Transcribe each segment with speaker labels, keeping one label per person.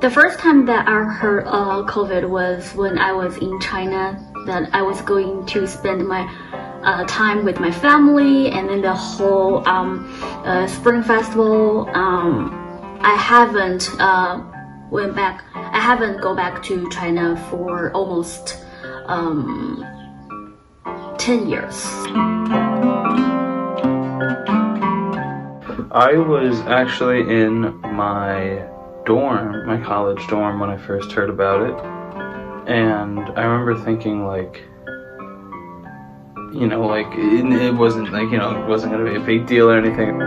Speaker 1: The first time that I heard COVID was when I was in China, that I was going to spend my time with my family, and then the whole Spring Festival. I haven't I haven't go back to China for almost 10 years.
Speaker 2: I was actually in my dorm, my college dorm, when I first heard about it, and I remember thinking, like, you know, like it wasn't like, you know, it wasn't gonna be a big deal or anything.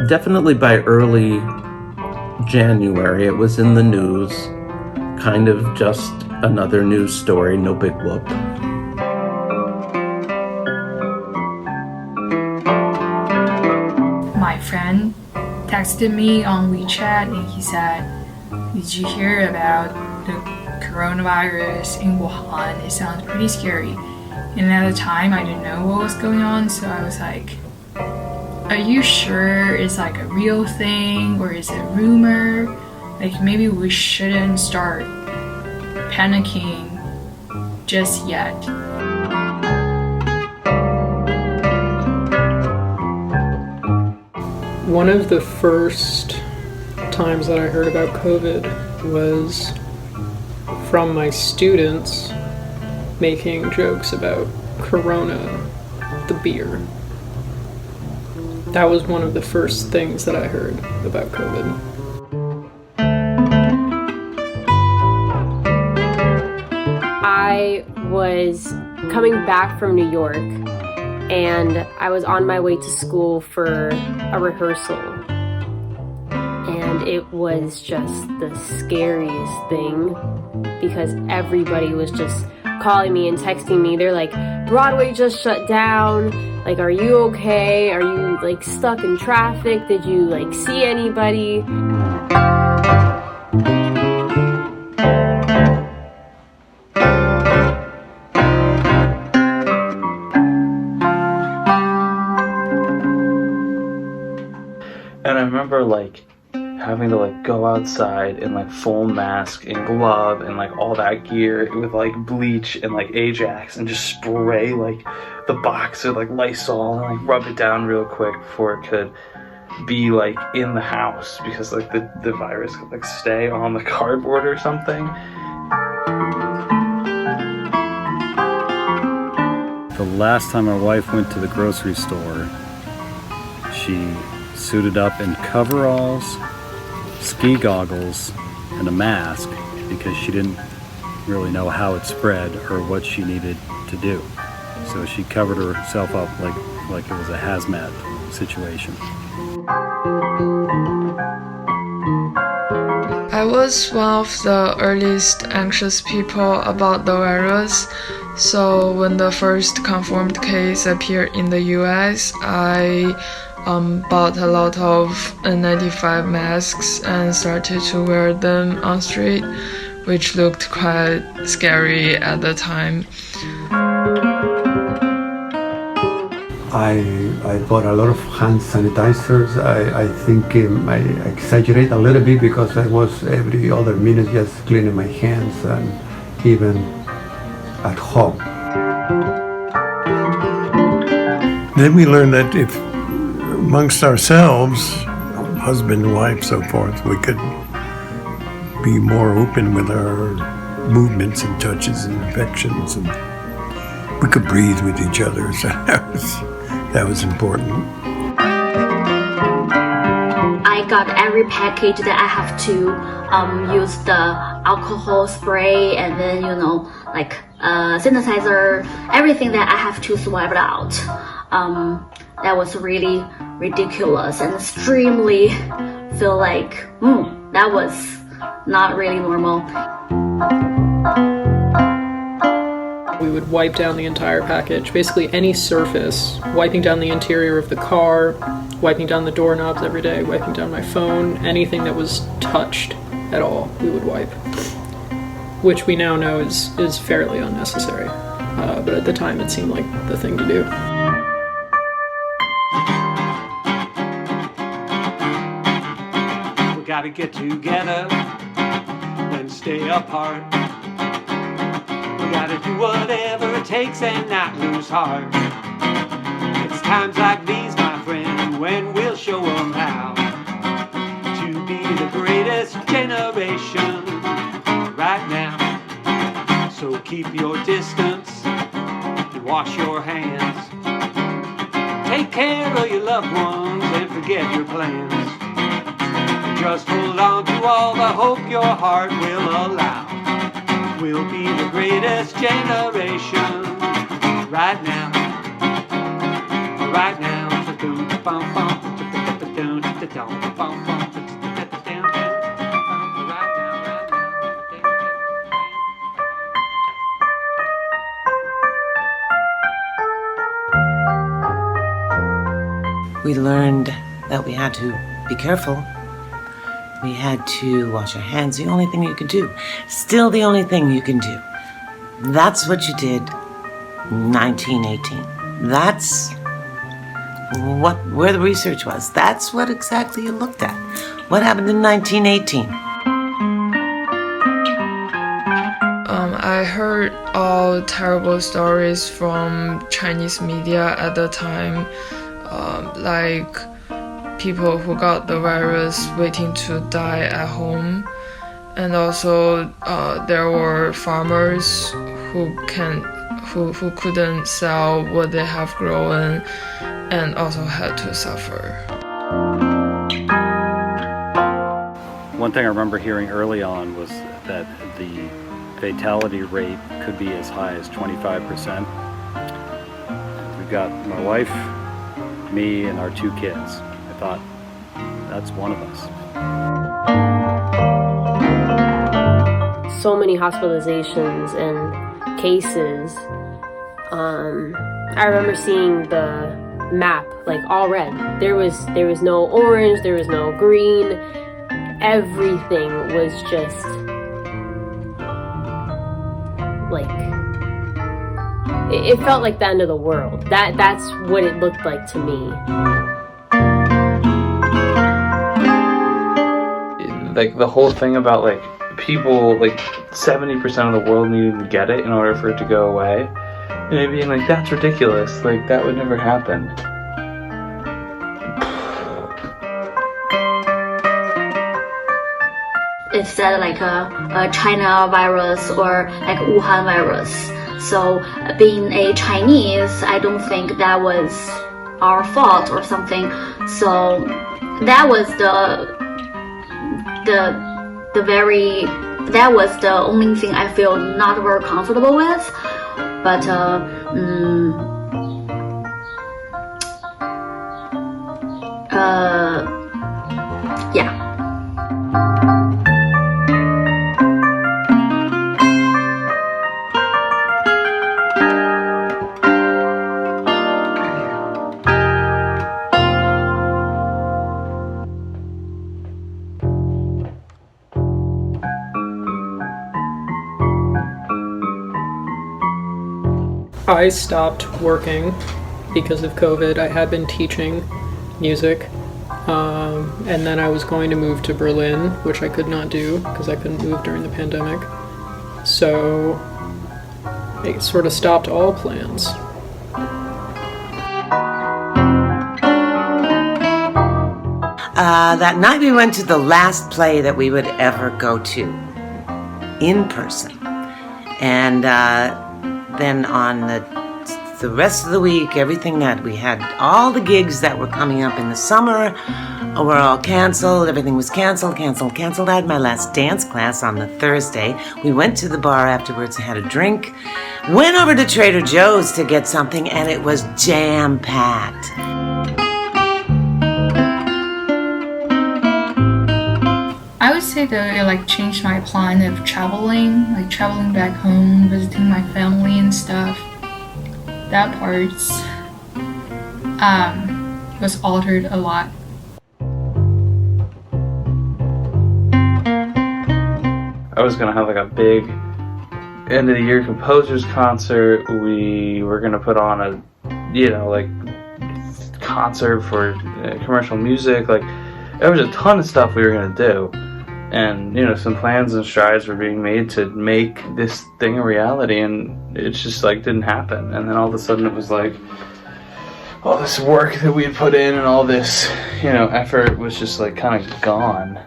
Speaker 3: Definitely by early January, it was in the news, kind of just another news story, no big whoop.
Speaker 4: My friend texted me on WeChat and he said, "Did you hear about the coronavirus in Wuhan? It sounds pretty scary." And at the time I didn't know what was going on, so I was like, "Are you sure it's like a real thing or is it a rumor? Like maybe we shouldn't start panicking just yet."
Speaker 5: One of the first times that I heard about COVID was from my students making jokes about Corona, the beer. That was one of the first things that I heard about COVID.
Speaker 6: I was coming back from New York and I was on my way to school for a rehearsal. And it was just the scariest thing because everybody was just calling me and texting me. They're like, "Broadway just shut down. Like, are you okay? Are you like stuck in traffic? Did you like see anybody?"
Speaker 2: And I remember like having to like go outside in like full mask and glove and like all that gear with like bleach and like Ajax and just spray like the box with like Lysol and like rub it down real quick before it could be like in the house, because like the virus could like stay on the cardboard or something.
Speaker 7: The last time my wife went to the grocery store, she suited up in coveralls, ski goggles, and a mask because she didn't really know how it spread or what she needed to do. So she covered herself up like it was a hazmat situation.
Speaker 8: I was one of the earliest anxious people about the virus. So when the first confirmed case appeared in the US, I bought a lot of N95 masks and started to wear them on street, which looked quite scary at the time.
Speaker 9: I bought a lot of hand sanitizers. I think I exaggerate a little bit because I was every other minute just cleaning my hands, and even at home.
Speaker 10: Then we learned that if amongst ourselves, husband and wife, so forth, we could be more open with our movements and touches and affections, and we could breathe with each other. So that was important.
Speaker 1: I got every package that I have to use the alcohol spray, and then like sanitizer, everything that I have to swipe it out. That was really ridiculous and extremely feel like that was not really normal.
Speaker 5: We would wipe down the entire package, basically any surface, wiping down the interior of the car, wiping down the doorknobs every day, wiping down my phone, anything that was touched at all, we would wipe. Which we now know is fairly unnecessary, but at the time it seemed like the thing to do.
Speaker 11: gotta get together, then stay apart. We gotta do whatever it takes and not lose heart. It's times like these, my friend, when we'll show them how to be the greatest generation right now. So keep your distance and wash your hands. Take care of your loved ones and forget your plans. Just hold on to all the hope your heart will allow. We'll be the greatest generation right now. Right now.
Speaker 12: We learned that we had to be careful. We had to wash our hands, the only thing you could do. Still the only thing you can do. That's what you did in 1918. That's where the research was. That's what exactly you looked at. What happened in 1918?
Speaker 8: I heard all terrible stories from Chinese media at the time, like people who got the virus waiting to die at home, and also there were farmers who couldn't sell what they have grown and also had to suffer.
Speaker 7: One thing I remember hearing early on was that the fatality rate could be as high as 25%. We've got my wife, me, and our 2 kids. I thought, that's one of us.
Speaker 6: So many hospitalizations and cases. I remember seeing the map, like all red. There was no orange, there was no green. Everything was just like, it felt like the end of the world. That's what it looked like to me.
Speaker 2: Like the whole thing about like people, like 70% of the world needing to get it in order for it to go away, and it being like, that's ridiculous, like that would never happen.
Speaker 1: It said like a China virus or like Wuhan virus. So being a Chinese, I don't think that was our fault or something. So that was that was the only thing I feel not very comfortable with. But yeah.
Speaker 5: I stopped working because of COVID. I had been teaching music, and then I was going to move to Berlin, which I could not do because I couldn't move during the pandemic. So it sort of stopped all plans.
Speaker 12: That night we went to the last play that we would ever go to in person. And then on the rest of the week, everything that we had, all the gigs that were coming up in the summer were all canceled. Everything was canceled. I had my last dance class on the Thursday. We went to the bar afterwards and had a drink. Went over to Trader Joe's to get something, and it was jam-packed.
Speaker 4: I would say that it like changed my plan of traveling back home, visiting my family and stuff. That part was altered a lot.
Speaker 2: I was gonna have like a big end of the year composers concert. We were gonna put on a, like concert for commercial music. Like there was a ton of stuff we were going to do. And, some plans and strides were being made to make this thing a reality, and it just, didn't happen. And then all of a sudden it was all this work that we had put in and all this, effort was just, kind of gone.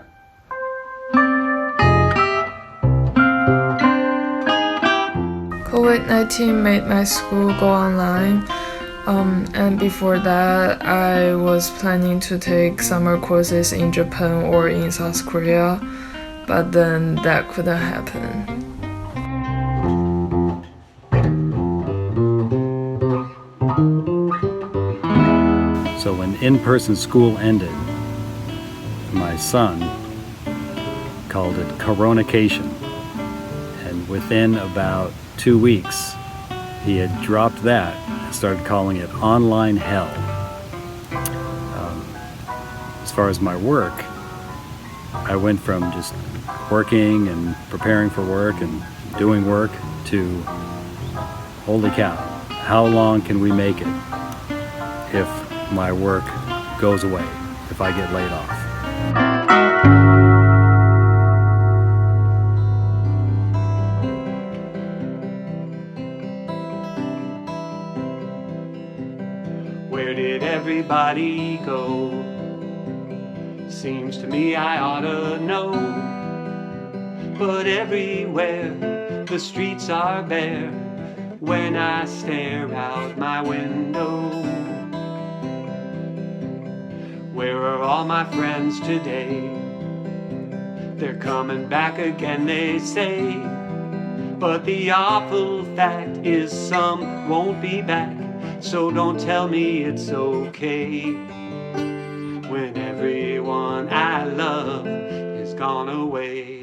Speaker 8: COVID-19 made my school go online, and before that I was planning to take summer courses in Japan or in South Korea, but then that couldn't happen.
Speaker 7: So when in-person school ended, my son called it Coronacation, and within about 2 weeks, he had dropped that and started calling it online hell. As far as my work, I went from just working and preparing for work and doing work to, holy cow, how long can we make it if my work goes away, if I get laid off?
Speaker 11: Where did everybody go? Seems to me I ought to know. But everywhere the streets are bare when I stare out my window. Where are all my friends today? They're coming back again, they say. But the awful fact is some won't be back. So don't tell me it's okay when everyone I love is gone away.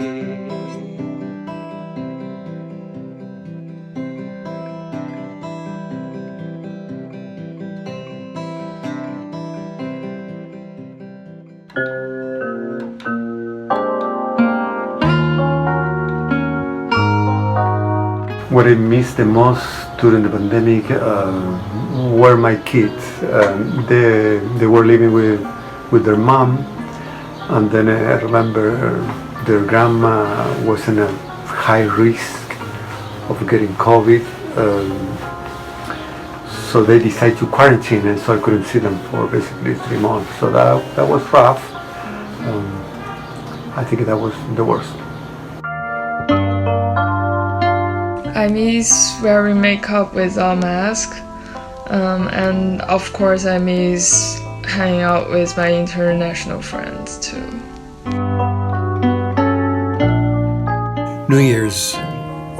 Speaker 9: What I missed the most during the pandemic were my kids. They were living with their mom, and then I remember their grandma was in a high risk of getting COVID, so they decided to quarantine, and so I couldn't see them for basically 3 months. So that was rough. I think that was the worst.
Speaker 8: I miss wearing makeup without mask, and of course I miss hanging out with my international friends too.
Speaker 10: New Year's,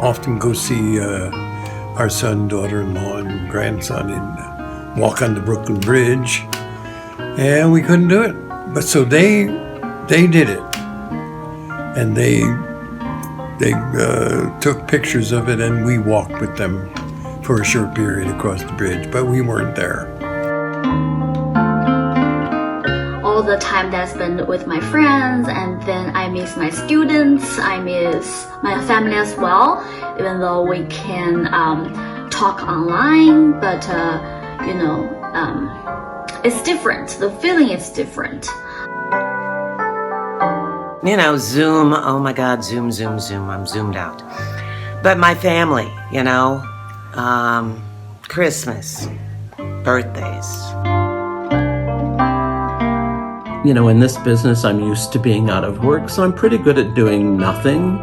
Speaker 10: often go see our son, daughter-in-law, and grandson and walk on the Brooklyn Bridge, and we couldn't do it. But so they did it, and they took pictures of it, and we walked with them for a short period across the bridge, but we weren't there.
Speaker 1: All the time that I spend with my friends, and then I miss my students, I miss my family as well, even though we can talk online, but it's different. The feeling is different.
Speaker 12: Zoom, oh my God, Zoom, I'm zoomed out. But my family, Christmas, birthdays.
Speaker 3: In this business, I'm used to being out of work, so I'm pretty good at doing nothing.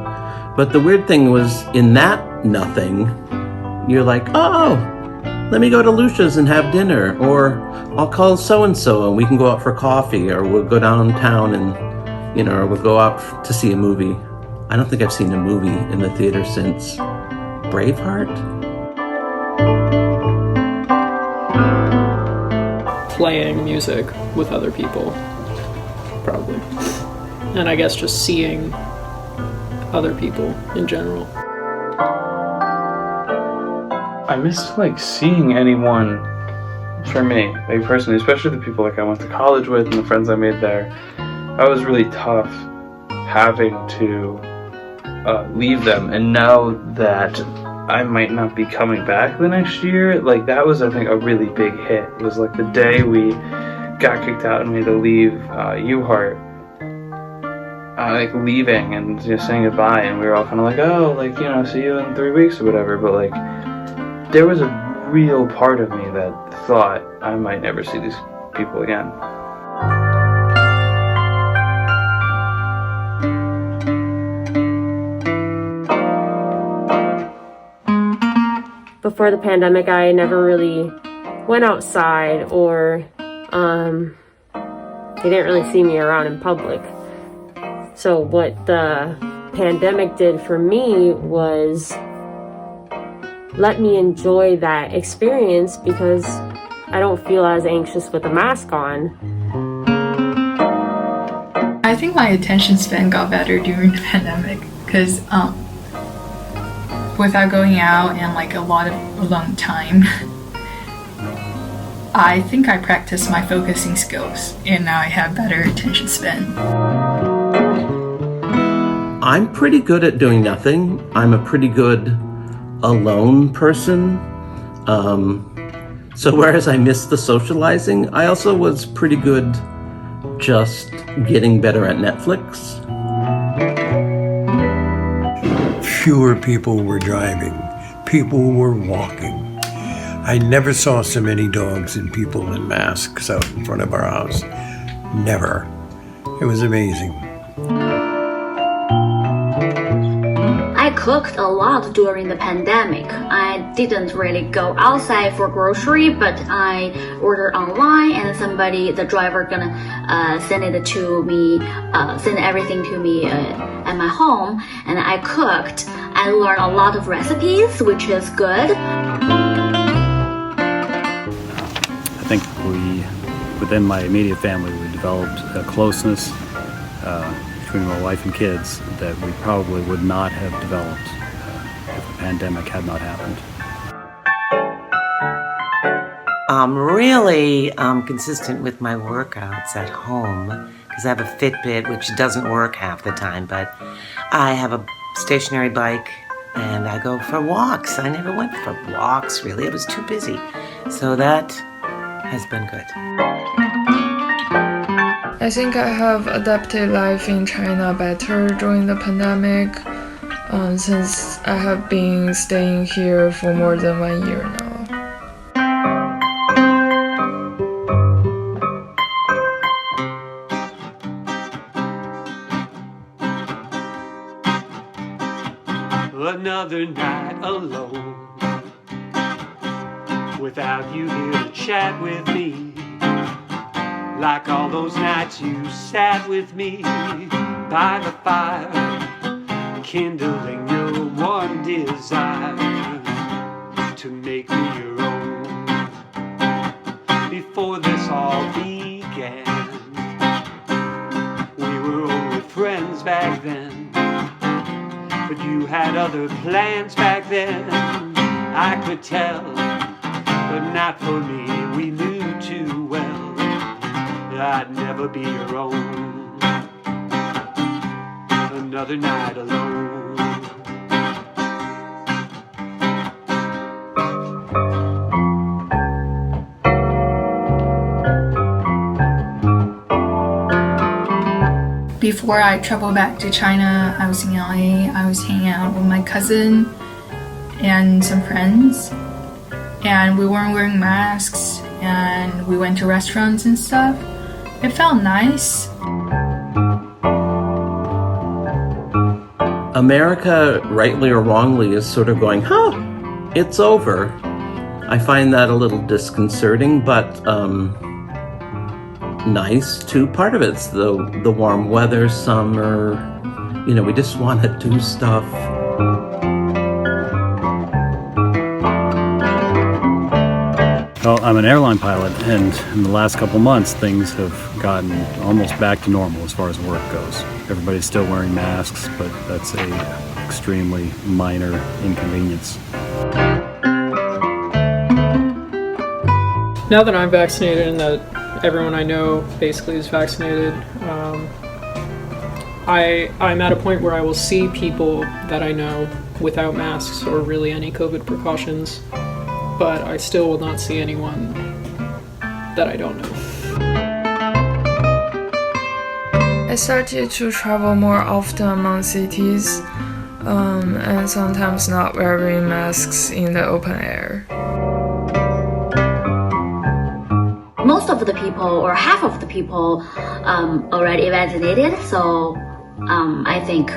Speaker 3: But the weird thing was, in that nothing, you're like, oh, let me go to Lucia's and have dinner, or I'll call so-and-so and we can go out for coffee, or we'll go downtown and or we'll go out to see a movie. I don't think I've seen a movie in the theater since Braveheart.
Speaker 5: Playing music with other people, probably. And I guess just seeing other people in general.
Speaker 2: I miss seeing anyone, for me, personally, especially the people I went to college with and the friends I made there. That was really tough having to leave them and know that I might not be coming back the next year. That was, I think, a really big hit. It was the day we got kicked out and we had to leave U-Heart, like leaving and just saying goodbye, and we were all kind of like, oh, like, you know, see you in 3 weeks or whatever, but like, there was a real part of me that thought I might never see these people again.
Speaker 6: Before the pandemic, I never really went outside, or they didn't really see me around in public. So what the pandemic did for me was let me enjoy that experience, because I don't feel as anxious with a mask on.
Speaker 4: I think my attention span got better during the pandemic, because without going out and like a lot of alone time, I think I practiced my focusing skills, and now I have better attention span.
Speaker 3: I'm pretty good at doing nothing. I'm a pretty good alone person. So whereas I missed the socializing, I also was pretty good just getting better at Netflix.
Speaker 10: Fewer people were driving. People were walking. I never saw so many dogs and people in masks out in front of our house. Never. It was amazing.
Speaker 1: I cooked a lot during the pandemic. I didn't really go outside for grocery, but I ordered online, and the driver gonna send it to me, send everything to me at my home, and I cooked. I learned a lot of recipes, which is good.
Speaker 7: I think within my immediate family, we developed a closeness between my wife and kids that we probably would not have developed if the pandemic had not happened.
Speaker 12: Really consistent with my workouts at home, because I have a Fitbit, which doesn't work half the time, but I have a stationary bike and I go for walks. I never went for walks, really. It was too busy. So that has been good.
Speaker 8: I think I have adapted life in China better during the pandemic, since I have been staying here for more than 1 year now.
Speaker 11: Another night alone, without you here to chat with me, like all those nights you sat with me by the fire, kindling your one desire to make me your own. Before this all began, we were only friends back then, but you had other plans back then, I could tell, but not for me. We knew too well I'd never be your own. Another night alone.
Speaker 4: Before I traveled back to China, I was in LA. I was hanging out with my cousin and some friends, and we weren't wearing masks, and we went to restaurants and stuff. It felt nice.
Speaker 3: America, rightly or wrongly, is sort of going, it's over. I find that a little disconcerting, but nice too. Part of it's the warm weather, summer, we just want to do stuff.
Speaker 7: Well, I'm an airline pilot, and in the last couple months, things have gotten almost back to normal as far as work goes. Everybody's still wearing masks, but that's a extremely minor inconvenience.
Speaker 5: Now that I'm vaccinated and that everyone I know basically is vaccinated, I'm at a point where I will see people that I know without masks or really any COVID precautions, but I still will not see anyone that I don't know.
Speaker 8: I started to travel more often among cities, and sometimes not wearing masks in the open air.
Speaker 1: Most of the people, or half of the people, already vaccinated, so I think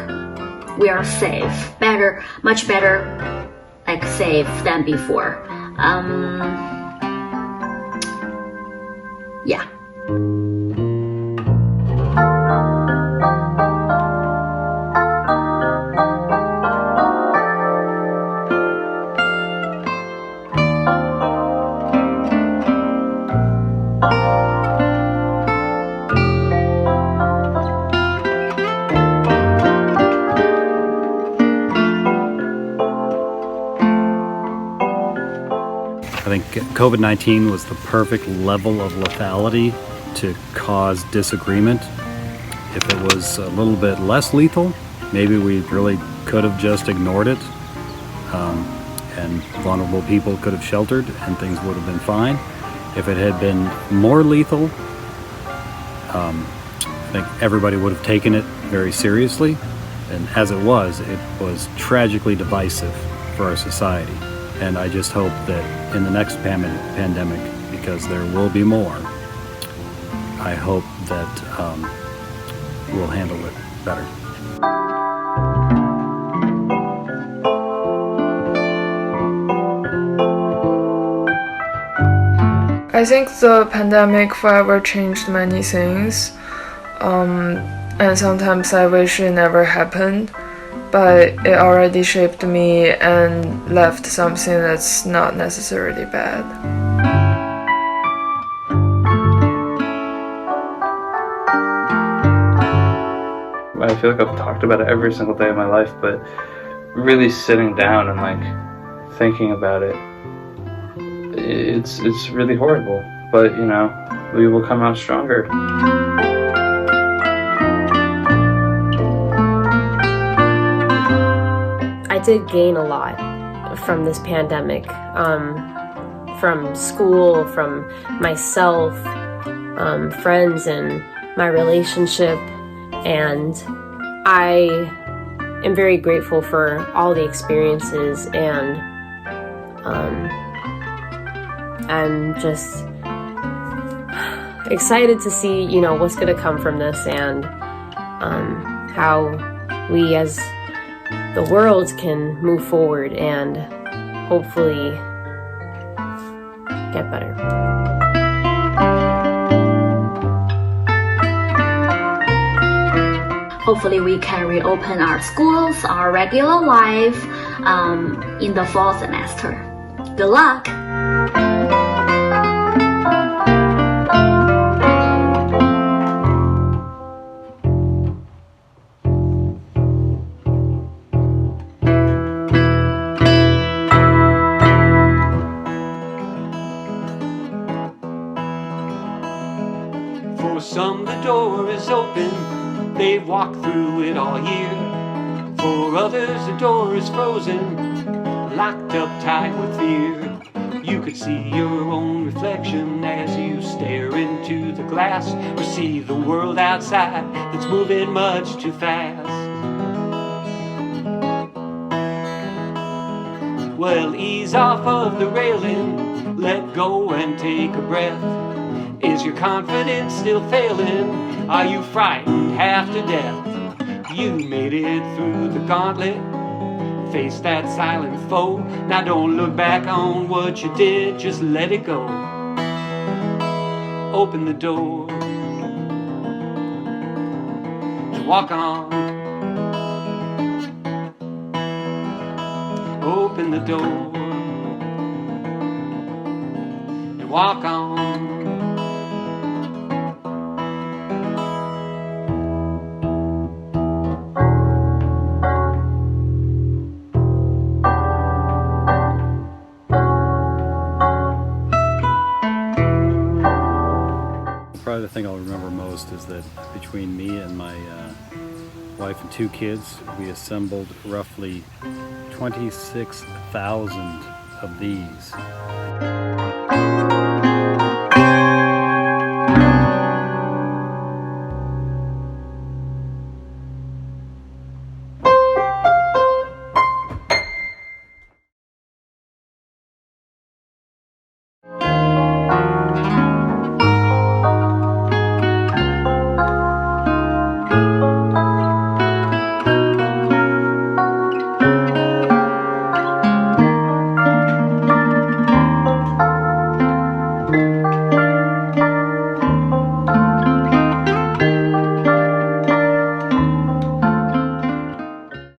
Speaker 1: we are safe. Better, much better, like safe than before. Yeah.
Speaker 7: I think COVID-19 was the perfect level of lethality to cause disagreement. If it was a little bit less lethal, maybe we really could have just ignored it, and vulnerable people could have sheltered and things would have been fine. If it had been more lethal, I think everybody would have taken it very seriously. And as it was tragically divisive for our society. And I just hope that in the next pandemic, because there will be more, I hope that we'll handle it better.
Speaker 8: I think the pandemic forever changed many things, and sometimes I wish it never happened, but it already shaped me and left something that's not necessarily bad.
Speaker 2: I feel like I've talked about it every single day of my life, but really sitting down and like thinking about it, it's really horrible, but you know, we will come out stronger.
Speaker 6: I did gain a lot from this pandemic, from school, from myself, friends, and my relationship, and I am very grateful for all the experiences, and I'm just excited to see, you know, what's going to come from this, and how we as the world can move forward and hopefully get better.
Speaker 1: Hopefully we can reopen our schools, our regular life in the fall semester. Good luck!
Speaker 11: For some the door is open, they've walked through it all year. For others the door is frozen, locked up tight with fear. You could see your own reflection as you stare into the glass, or see the world outside that's moving much too fast. Well, ease off of the railing, let go and take a breath. Is your confidence still failing? Are you frightened half to death? You made it through the gauntlet, face that silent foe. Now don't look back on what you did, just let it go. Open the door and walk on. Open the door and walk on.
Speaker 7: Probably the thing I'll remember most is that between me and my wife and 2 kids, we assembled roughly 26,000 of these.